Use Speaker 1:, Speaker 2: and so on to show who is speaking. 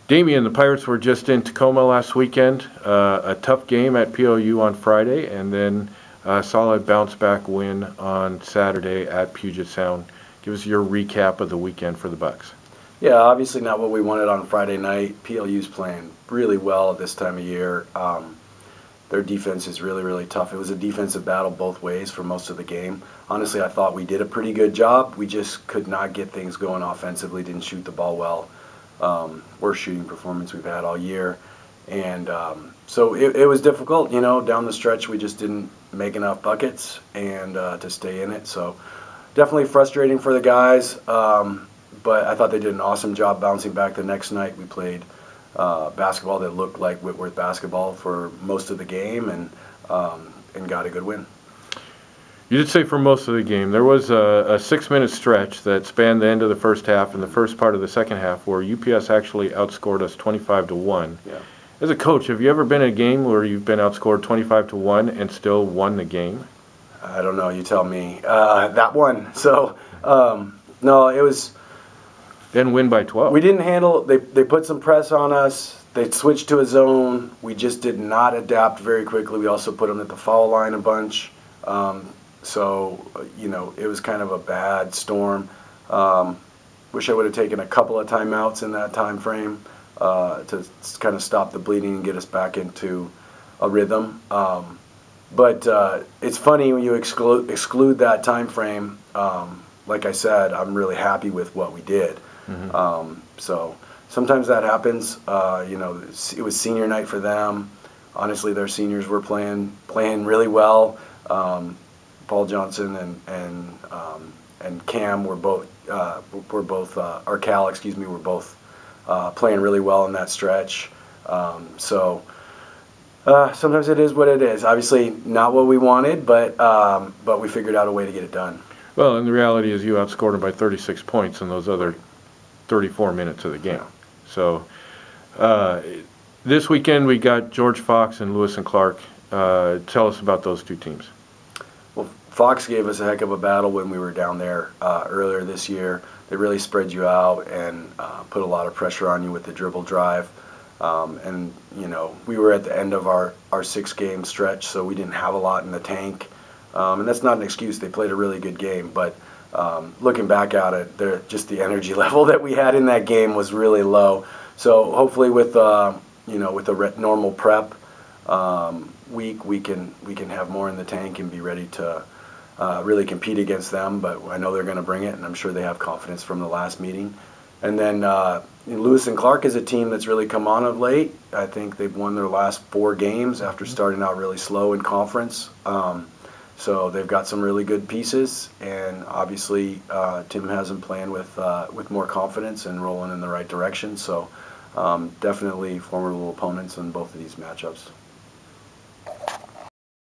Speaker 1: Damion, the Pirates were just in Tacoma last weekend. A tough game at POU on Friday, and then a solid bounce-back win on Saturday at Puget Sound. Give us your recap of the weekend for the Bucks.
Speaker 2: Yeah, obviously not what we wanted on Friday night. PLU's playing really well at this time of year. Their defense is really, really tough. It was a defensive battle both ways for most of the game. Honestly, I thought we did a pretty good job. We just could not get things going offensively, didn't shoot the ball well. Worst shooting performance we've had all year. And so it was difficult, you know, down the stretch we just didn't make enough buckets and to stay in it. So definitely frustrating for the guys, but I thought they did an awesome job bouncing back the next night. We played basketball that looked like Whitworth basketball for most of the game and got a good win.
Speaker 1: You did say for most of the game. There was a 6-minute stretch that spanned the end of the first half and the first part of the second half where UPS actually outscored us 25-1.
Speaker 2: Yeah.
Speaker 1: As a coach, have you ever been in a game where you've been outscored 25-1 and still won the game?
Speaker 2: I don't know. You tell me. That one. So, no, it was...
Speaker 1: Then win by 12.
Speaker 2: We didn't handle... They put some press on us. They switched to a zone. We just did not adapt very quickly. We also put them at the foul line a bunch. So, you know, it was kind of a bad storm. Wish I would have taken a couple of timeouts in that time frame to kind of stop the bleeding and get us back into a rhythm. But it's funny when you exclude that time frame. Like I said, I'm really happy with what we did. Mm-hmm. So sometimes that happens. You know, it was senior night for them. Honestly, their seniors were playing really well. Paul Johnson and Cam were both or Cal, excuse me, were both playing really well in that stretch. So sometimes it is what it is. Obviously, not what we wanted, but we figured out a way to get it done.
Speaker 1: Well, and the reality is you outscored them by 36 points in those other 34 minutes of the game. So this weekend we got George Fox and Lewis and Clark. Tell us about those two teams.
Speaker 2: Well, Fox gave us a heck of a battle when we were down there earlier this year. They really spread you out and put a lot of pressure on you with the dribble drive. And, you know, we were at the end of our 6-game stretch, so we didn't have a lot in the tank. And that's not an excuse. They played a really good game. But looking back at it, just the energy level that we had in that game was really low. So hopefully with, you know, with a normal prep week, we can have more in the tank and be ready to really compete against them. But I know they're going to bring it, and I'm sure they have confidence from the last meeting. And then Lewis and Clark is a team that's really come on of late. I think they've won their last 4 games after starting out really slow in conference. So they've got some really good pieces, and obviously Tim has them playing with more confidence and rolling in the right direction. So definitely formidable opponents in both of these matchups.